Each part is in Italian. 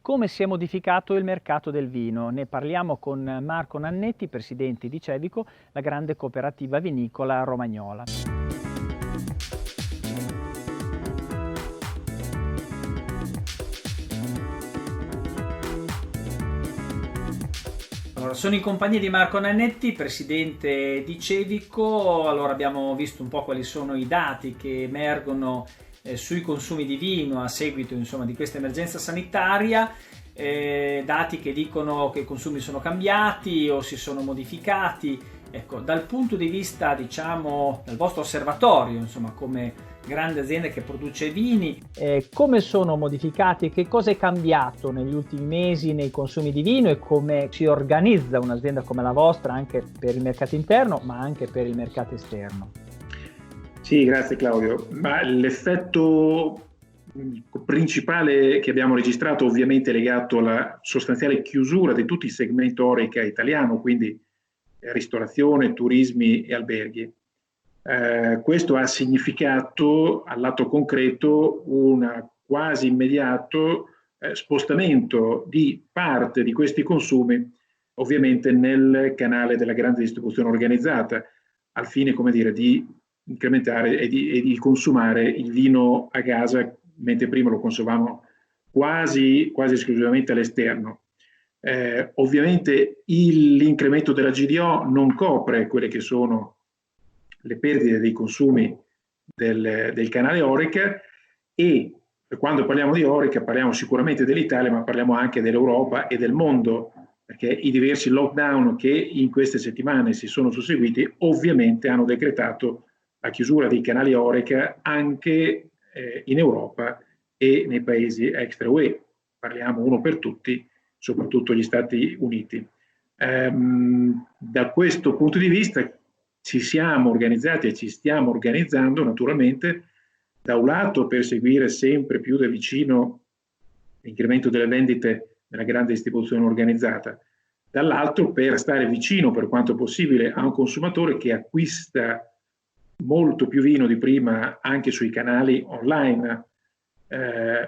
come si è modificato il mercato del vino. Ne parliamo con Marco Nannetti, presidente di Cevico, la grande cooperativa vinicola romagnola. Allora, sono in compagnia di Marco Nannetti, presidente di Cevico. Allora, abbiamo visto un po' quali sono i dati che emergono sui consumi di vino a seguito, insomma, di questa emergenza sanitaria, dati che dicono che i consumi sono cambiati o si sono modificati. Ecco, dal punto di vista, diciamo, dal vostro osservatorio, insomma, come grande azienda che produce vini, come sono modificati, che cosa è cambiato negli ultimi mesi nei consumi di vino e come si organizza un'azienda come la vostra anche per il mercato interno ma anche per il mercato esterno? Sì, grazie Claudio. Ma l'effetto principale che abbiamo registrato ovviamente è legato alla sostanziale chiusura di tutti i segmenti Horeca italiano, quindi ristorazione, turismi e alberghi. Questo ha significato al lato concreto un quasi immediato spostamento di parte di questi consumi ovviamente nel canale della grande distribuzione organizzata, al fine, come dire, di incrementare e di consumare il vino a casa, mentre prima lo consumavamo quasi esclusivamente all'esterno. Ovviamente l'incremento della GDO non copre quelle che sono le perdite dei consumi del canale Horeca, e quando parliamo di Horeca parliamo sicuramente dell'Italia, ma parliamo anche dell'Europa e del mondo, perché i diversi lockdown che in queste settimane si sono susseguiti ovviamente hanno decretato la chiusura dei canali Horeca anche in Europa e nei paesi extra UE. Parliamo uno per tutti, soprattutto gli Stati Uniti. Da questo punto di vista ci siamo organizzati e ci stiamo organizzando naturalmente, da un lato per seguire sempre più da vicino l'incremento delle vendite nella grande distribuzione organizzata, dall'altro per stare vicino per quanto possibile a un consumatore che acquista molto più vino di prima anche sui canali online.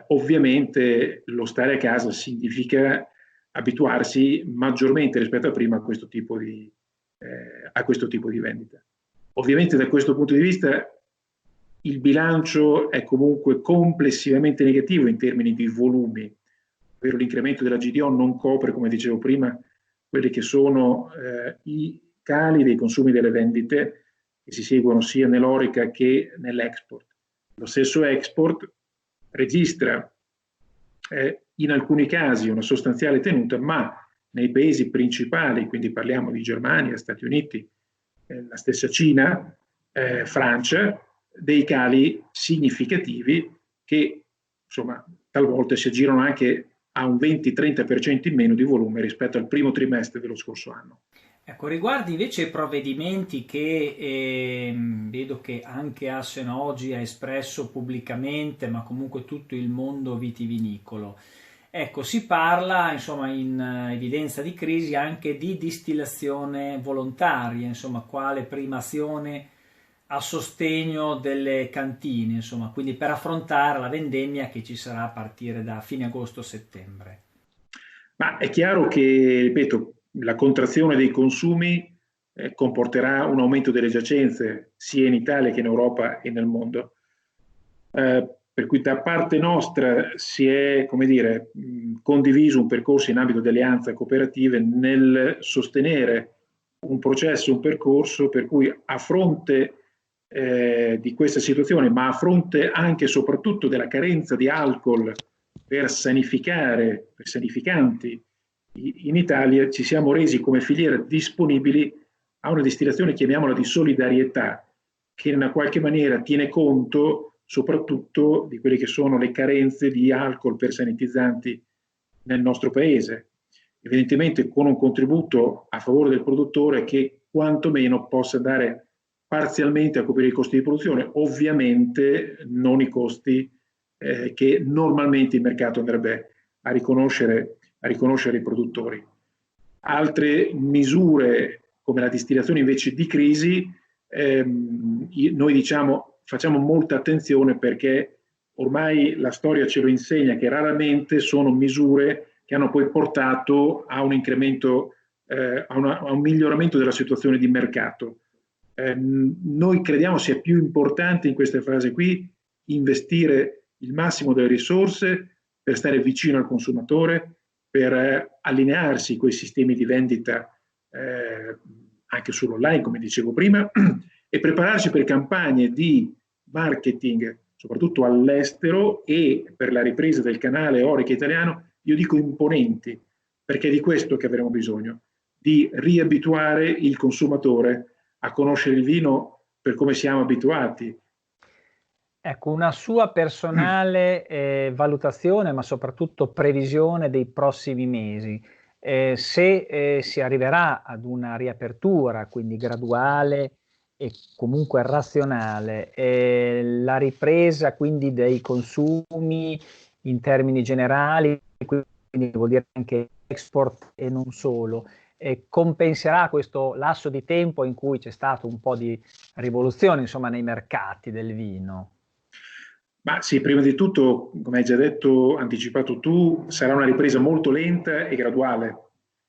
Ovviamente lo stare a casa significa abituarsi maggiormente rispetto a prima a questo tipo di vendita. Ovviamente da questo punto di vista il bilancio è comunque complessivamente negativo in termini di volumi, ovvero l'incremento della GDO non copre, come dicevo prima, quelli che sono i cali dei consumi delle vendite che si seguono sia nell'Horeca che nell'export. Lo stesso export registra in alcuni casi una sostanziale tenuta, ma nei paesi principali, quindi parliamo di Germania, Stati Uniti, la stessa Cina, Francia, dei cali significativi che insomma talvolta si aggirano anche a un 20-30% in meno di volume rispetto al primo trimestre dello scorso anno. Ecco, riguardo invece ai provvedimenti che vedo che anche Assen oggi ha espresso pubblicamente, ma comunque tutto il mondo vitivinicolo. Ecco, si parla, insomma, in evidenza di crisi anche di distillazione volontaria, insomma, quale prima azione a sostegno delle cantine, insomma, quindi per affrontare la vendemmia che ci sarà a partire da fine agosto-settembre. Ma è chiaro che, ripeto, la contrazione dei consumi comporterà un aumento delle giacenze sia in Italia che in Europa e nel mondo. Per cui da parte nostra si è, come dire, condiviso un percorso in ambito di alleanze cooperative nel sostenere un processo, un percorso per cui a fronte di questa situazione, ma a fronte anche e soprattutto della carenza di alcol per sanificanti in Italia, ci siamo resi come filiera disponibili a una distillazione, chiamiamola di solidarietà, che in una qualche maniera tiene conto soprattutto di quelle che sono le carenze di alcol per sanitizzanti nel nostro paese, evidentemente con un contributo a favore del produttore che quantomeno possa andare parzialmente a coprire i costi di produzione, ovviamente non i costi che normalmente il mercato andrebbe a riconoscere i produttori. Altre misure come la distillazione invece di crisi, noi diciamo facciamo molta attenzione perché ormai la storia ce lo insegna che raramente sono misure che hanno poi portato a un incremento, a un miglioramento della situazione di mercato. Noi crediamo sia più importante in questa fase qui investire il massimo delle risorse per stare vicino al consumatore, per allinearsi con i sistemi di vendita anche sull'online, come dicevo prima, e prepararci per campagne di marketing, soprattutto all'estero, e per la ripresa del canale Oreca italiano, io dico imponenti, perché è di questo che avremo bisogno, di riabituare il consumatore a conoscere il vino per come siamo abituati. Ecco, una sua personale valutazione, ma soprattutto previsione dei prossimi mesi. Se si arriverà ad una riapertura, quindi graduale e comunque razionale, la ripresa quindi dei consumi in termini generali, quindi vuol dire anche export e non solo, compenserà questo lasso di tempo in cui c'è stato un po' di rivoluzione, insomma, nei mercati del vino? Ma sì, prima di tutto, come hai già detto, anticipato tu, sarà una ripresa molto lenta e graduale.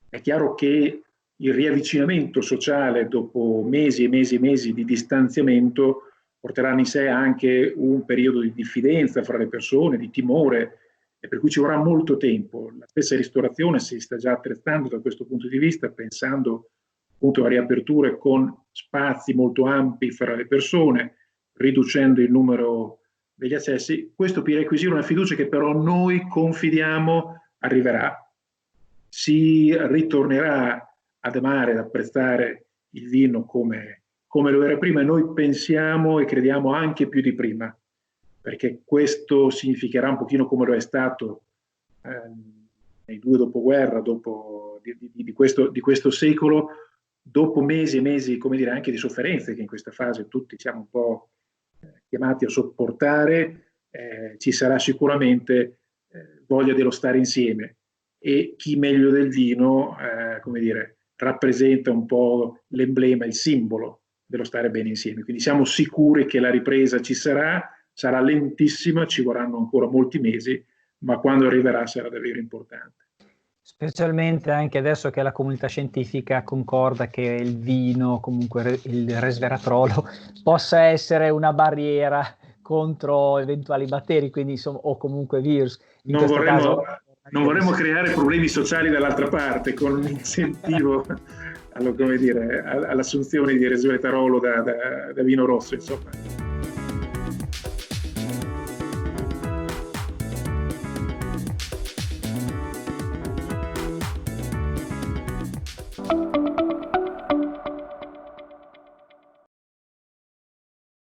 È chiaro che il riavvicinamento sociale dopo mesi e mesi e mesi di distanziamento porterà in sé anche un periodo di diffidenza fra le persone, di timore, e per cui ci vorrà molto tempo. La stessa ristorazione si sta già attrezzando da questo punto di vista, pensando appunto a riaperture con spazi molto ampi fra le persone, riducendo il numero degli accessi. Questo per acquisire una fiducia che però noi confidiamo arriverà. Si ritornerà ad amare, ad apprezzare il vino come lo era prima, e noi pensiamo e crediamo anche più di prima, perché questo significherà un pochino come lo è stato nei 2 dopoguerra, dopo di questo secolo, dopo mesi e mesi, come dire, anche di sofferenze che in questa fase tutti siamo un po' chiamati a sopportare. Ci sarà sicuramente voglia dello stare insieme, e chi meglio del vino, come dire, rappresenta un po' l'emblema, il simbolo dello stare bene insieme. Quindi siamo sicuri che la ripresa ci sarà lentissima, ci vorranno ancora molti mesi, ma quando arriverà sarà davvero importante. Specialmente anche adesso che la comunità scientifica concorda che il vino, comunque il resveratrolo, possa essere una barriera contro eventuali batteri, quindi insomma, o comunque virus. Non vorremmo creare problemi sociali dall'altra parte con un incentivo all'assunzione di resveratrolo da vino rosso, insomma.